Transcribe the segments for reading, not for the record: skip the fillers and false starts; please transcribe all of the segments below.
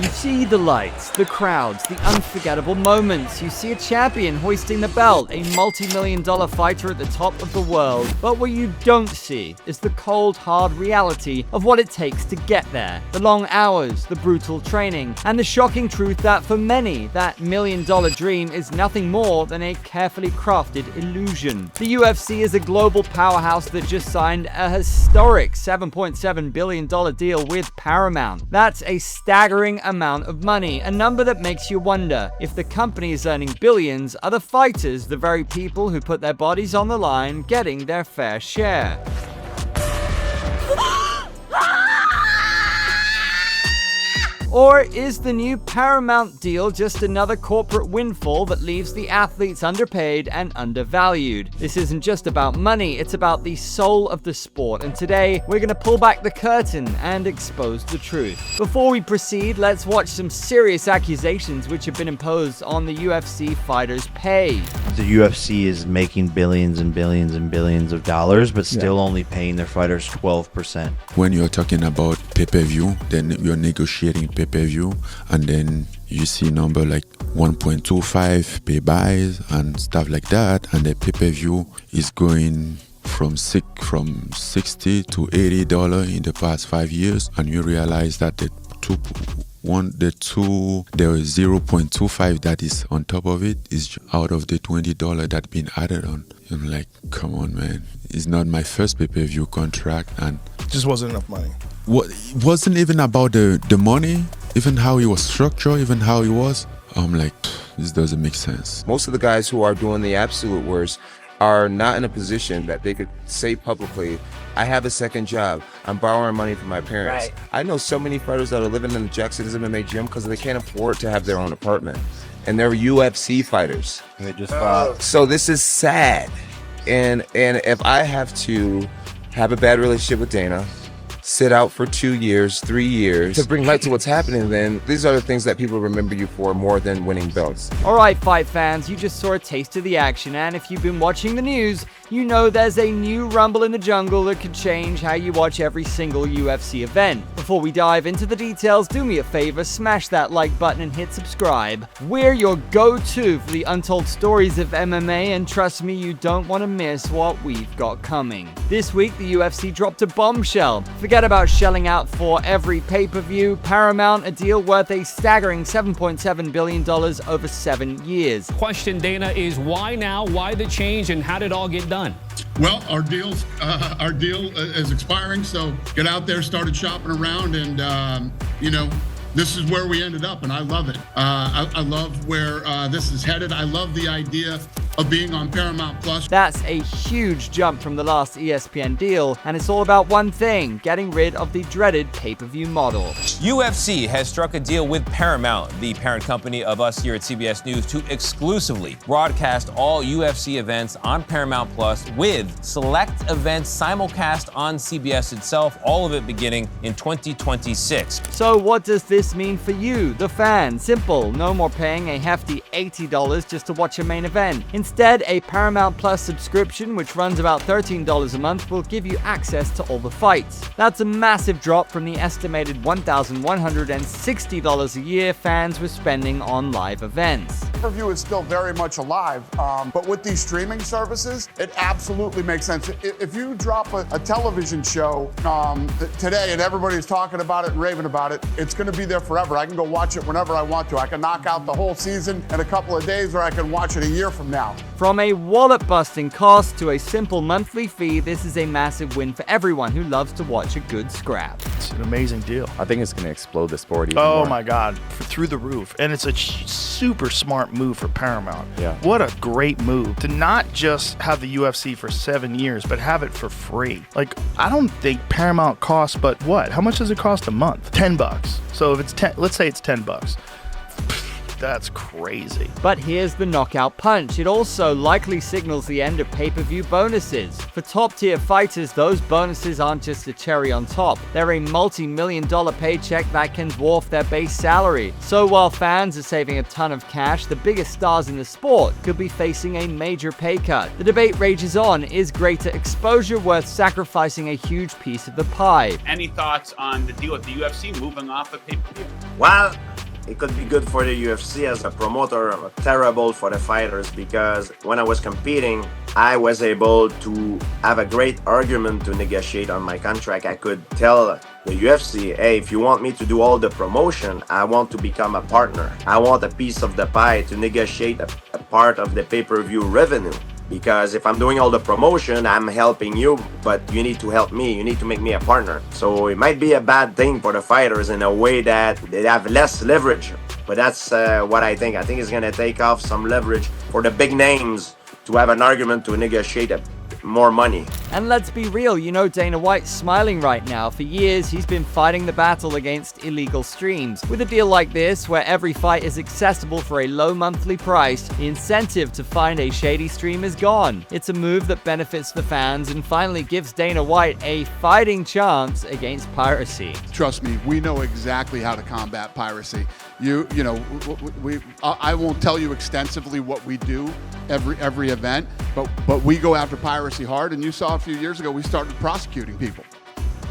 You see the lights, the crowds, the unforgettable moments. You see a champion hoisting the belt, a multi-million-dollar fighter at the top of the world. But what you don't see is the cold, hard reality of what it takes to get there. The long hours, the brutal training, and the shocking truth that for many, that million-dollar dream is nothing more than a carefully crafted illusion. The UFC is a global powerhouse that just signed a historic $7.7 billion deal with Paramount. That's a staggering amount of money, a number that makes you wonder if the company is earning billions, are the fighters the very people who put their bodies on the line getting their fair share? Or is the new Paramount deal just another corporate windfall that leaves the athletes underpaid and undervalued? This isn't just about money, it's about the soul of the sport, and today we're gonna pull back the curtain and expose the truth. Before we proceed, let's watch some serious accusations which have been imposed on the UFC fighters' pay. The UFC is making billions and billions and billions of dollars, but still only paying their fighters 12%. When you're talking about pay-per-view, then you're negotiating pay-per-view, and then you see number like 1.25 pay buys and stuff like that, and the pay-per-view is going from $60 to $80 in the past 5 years, and you realize that the 0.25 that is on top of it is out of the $20 that's been added on. I'm like, come on, man. It's not my first pay-per-view contract, and just wasn't enough money. It wasn't even about the money, even how it was structured, even how it was. I'm like, this doesn't make sense. Most of the guys who are doing the absolute worst are not in a position that they could say publicly, I have a second job, I'm borrowing money from my parents. Right. I know so many fighters that are living in the Jackson MMA gym because they can't afford to have their own apartment. And they're UFC fighters. And they just bought. So this is sad. And if I have to have a bad relationship with Dana, sit out for 2 years, 3 years, to bring light to what's happening, then these are the things that people remember you for more than winning belts. Alright, fight fans, you just saw a taste of the action, and if you've been watching the news, you know there's a new rumble in the jungle that could change how you watch every single UFC event. Before we dive into the details, do me a favor, smash that like button and hit subscribe. We're your go-to for the untold stories of MMA, and trust me, you don't want to miss what we've got coming. This week, the UFC dropped a bombshell. Forget about shelling out for every pay-per-view. Paramount, a deal worth a staggering $7.7 billion over 7 years. Question, Dana, is why now? Why the change, and how did it all get done? Well, our deal is expiring, so get out there, started shopping around, and this is where we ended up, and I love it. I love where this is headed. I love the idea of being on Paramount Plus. That's a huge jump from the last ESPN deal, and it's all about one thing, getting rid of the dreaded pay-per-view model. UFC has struck a deal with Paramount, the parent company of us here at CBS News, to exclusively broadcast all UFC events on Paramount Plus, with select events simulcast on CBS itself, all of it beginning in 2026. So what does this mean for you, the fan? Simple, no more paying a hefty $80 just to watch a main event. Instead, a Paramount Plus subscription, which runs about $13 a month, will give you access to all the fights. That's a massive drop from the estimated $1,160 a year fans were spending on live events. Pay-per-view is still very much alive, but with these streaming services, it absolutely makes sense. If you drop a television show today and everybody's talking about it and raving about it, it's going to be there forever. I can go watch it whenever I want to. I can knock out the whole season in a couple of days, or I can watch it a year from now. From a wallet-busting cost to a simple monthly fee, this is a massive win for everyone who loves to watch a good scrap. It's an amazing deal. I think it's going to explode the sport even Oh more. my God, through the roof. And it's a super smart move for Paramount. Yeah. What a great move to not just have the UFC for 7 years, but have it for free. Like, I don't think Paramount costs, but what? How much does it cost a month? $10. So if it's 10, let's say it's $10. That's crazy. But here's the knockout punch. It also likely signals the end of pay-per-view bonuses. For top-tier fighters, those bonuses aren't just a cherry on top. They're a multi-million-dollar paycheck that can dwarf their base salary. So while fans are saving a ton of cash, the biggest stars in the sport could be facing a major pay cut. The debate rages on, is greater exposure worth sacrificing a huge piece of the pie? Any thoughts on the deal with the UFC moving off of pay-per-view? Well, it could be good for the UFC as a promoter, terrible for the fighters, because when I was competing, I was able to have a great argument to negotiate on my contract. I could tell the UFC, hey, if you want me to do all the promotion, I want to become a partner. I want a piece of the pie to negotiate a part of the pay-per-view revenue. Because if I'm doing all the promotion, I'm helping you, but you need to help me. You need to make me a partner. So it might be a bad thing for the fighters in a way that they have less leverage. But that's what I think. I think it's going to take off some leverage for the big names to have an argument to negotiate more money. And let's be real, you know Dana White's smiling right now. For years, he's been fighting the battle against illegal streams. With a deal like this, where every fight is accessible for a low monthly price, the incentive to find a shady stream is gone. It's a move that benefits the fans and finally gives Dana White a fighting chance against piracy. Trust me, we know exactly how to combat piracy. I won't tell you extensively what we do every event, but we go after piracy hard, and you saw a few years ago we started prosecuting people.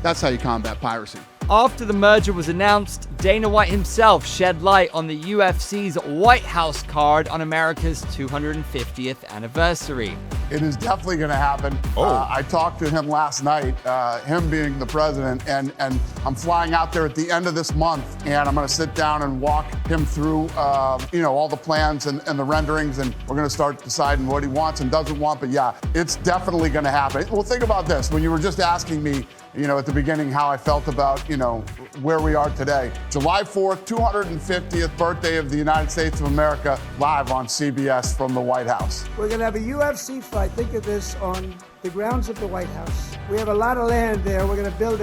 That's how you combat piracy. After the merger was announced, Dana White himself shed light on the UFC's White House card on America's 250th anniversary. It is definitely going to happen. I talked to him last night, him being the president, and I'm flying out there at the end of this month, and I'm going to sit down and walk him through, all the plans and the renderings, and we're going to start deciding what he wants and doesn't want. But yeah, it's definitely going to happen. Well, think about this. When you were just asking me, at the beginning how I felt about, where we are today. July 4th, 250th birthday of the United States of America, live on CBS from the White House. We're going to have a UFC fight. Think of this, on the grounds of the White House. We have a lot of land there. We're going to build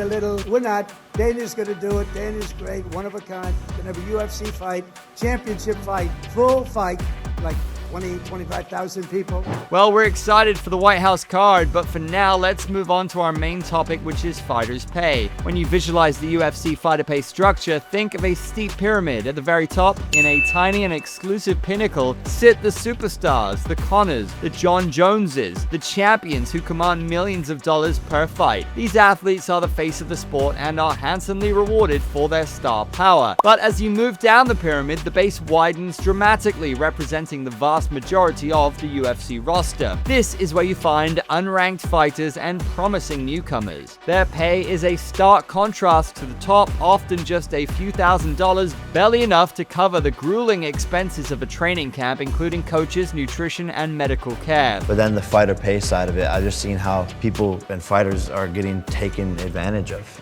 we're not. Dana's going to do it. Dana's great, one of a kind. We're going to have a UFC fight, championship fight, full fight, like 25,000 people. Well, we're excited for the White House card, but for now, let's move on to our main topic, which is fighters' pay. When you visualize the UFC fighter pay structure, think of a steep pyramid. At the very top, in a tiny and exclusive pinnacle, sit the superstars, the Conors, the John Joneses, the champions who command millions of dollars per fight. These athletes are the face of the sport and are handsomely rewarded for their star power. But as you move down the pyramid, the base widens dramatically, representing the vast majority of the UFC roster. This is where you find unranked fighters and promising newcomers. Their pay is a stark contrast to the top, often just a few $1,000s, barely enough to cover the grueling expenses of a training camp, including coaches, nutrition, and medical care. But then the fighter pay side of it, I've just seen how people and fighters are getting taken advantage of.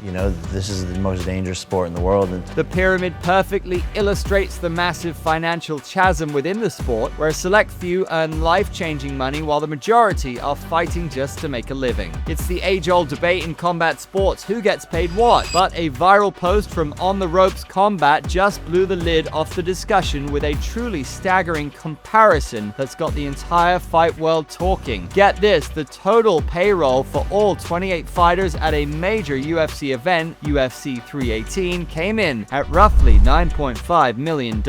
This is the most dangerous sport in the world. And the pyramid perfectly illustrates the massive financial chasm within the sport, where a select few earn life-changing money while the majority are fighting just to make a living. It's the age-old debate in combat sports, who gets paid what? But a viral post from On the Ropes Combat just blew the lid off the discussion with a truly staggering comparison that's got the entire fight world talking. Get this, the total payroll for all 28 fighters at a major UFC event, UFC 318, came in at roughly $9.5 million.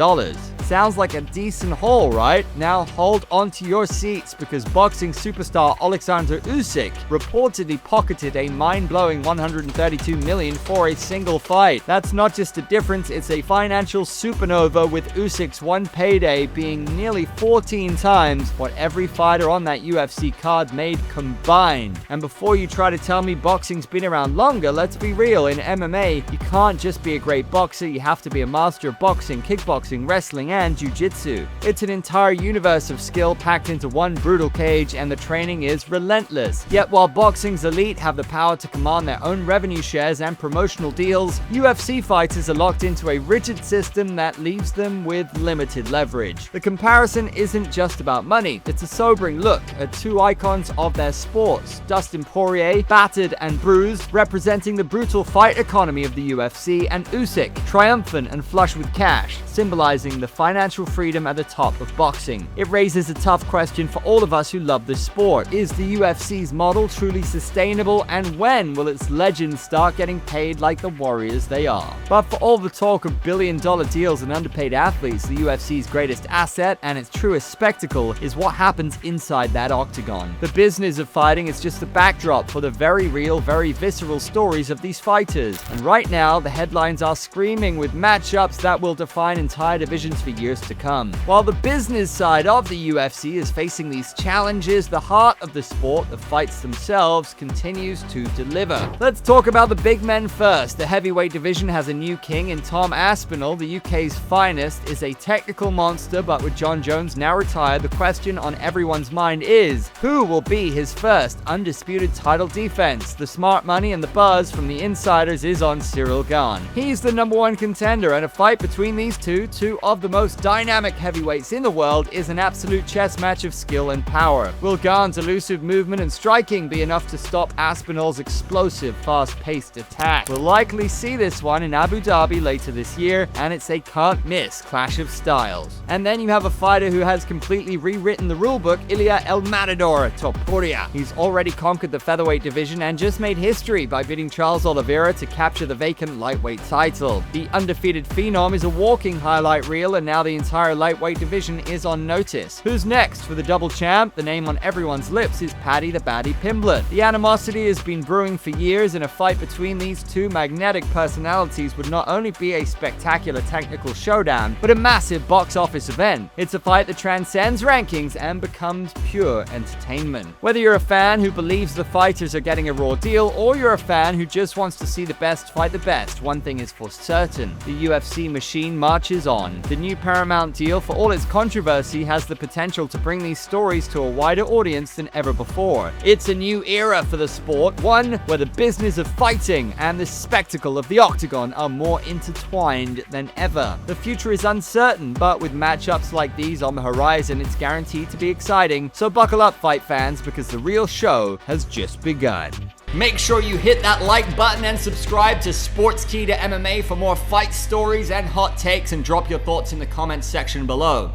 Sounds like a decent haul, right? Now hold on to your seats, because boxing superstar Alexander Usyk reportedly pocketed a mind-blowing $132 million for a single fight. That's not just a difference, it's a financial supernova, with Usyk's one payday being nearly 14 times what every fighter on that UFC card made combined. And before you try to tell me boxing's been around longer, let's be real, in MMA, you can't just be a great boxer, you have to be a master of boxing, kickboxing, wrestling, and jiu-jitsu. It's an entire universe of skill packed into one brutal cage, and the training is relentless. Yet while boxing's elite have the power to command their own revenue shares and promotional deals, UFC fighters are locked into a rigid system that leaves them with limited leverage. The comparison isn't just about money, it's a sobering look at two icons of their sports. Dustin Poirier, battered and bruised, representing the brutal fight economy of the UFC, and Usyk, triumphant and flush with cash, symbolizing the financial financial freedom at the top of boxing. It raises a tough question for all of us who love this sport. Is the UFC's model truly sustainable, and when will its legends start getting paid like the warriors they are? But for all the talk of billion-dollar deals and underpaid athletes, the UFC's greatest asset and its truest spectacle is what happens inside that octagon. The business of fighting is just the backdrop for the very real, very visceral stories of these fighters. And right now, the headlines are screaming with matchups that will define entire divisions for years to come. While the business side of the UFC is facing these challenges, the heart of the sport, the fights themselves, continues to deliver. Let's talk about the big men first. The heavyweight division has a new king in Tomaspinall, the UK's finest, is a technical monster, but with John Jones now retired, the question on everyone's mind is, who will be his first undisputed title defense? The smart money and the buzz from the insiders is on Cyril Gane. He's the #1 contender, and a fight between these two of the most dynamic heavyweights in the world, is an absolute chess match of skill and power. Will Gane's elusive movement and striking be enough to stop Aspinall's explosive, fast-paced attack? We'll likely see this one in Abu Dhabi later this year, and it's a can't-miss clash of styles. And then you have a fighter who has completely rewritten the rulebook, iliatopuria. He's already conquered the featherweight division and just made history by beating Charles Oliveira to capture the vacant lightweight title. The undefeated phenom is a walking highlight reel, and now the entire lightweight division is on notice. Who's next for the double champ? The name on everyone's lips is Paddy the Baddy Pimblett. The animosity has been brewing for years, and a fight between these two magnetic personalities would not only be a spectacular technical showdown, but a massive box office event. It's a fight that transcends rankings and becomes pure entertainment. Whether you're a fan who believes the fighters are getting a raw deal, or you're a fan who just wants to see the best fight the best, one thing is for certain: the UFC machine marches on. The new Paramount deal, for all its controversy, has the potential to bring these stories to a wider audience than ever before. It's a new era for the sport, one where the business of fighting and the spectacle of the octagon are more intertwined than ever. The future is uncertain, but with matchups like these on the horizon, it's guaranteed to be exciting. So buckle up, fight fans, because the real show has just begun. Make sure you hit that like button and subscribe to Sportskeeda MMA for more fight stories and hot takes, and drop your thoughts in the comments section below.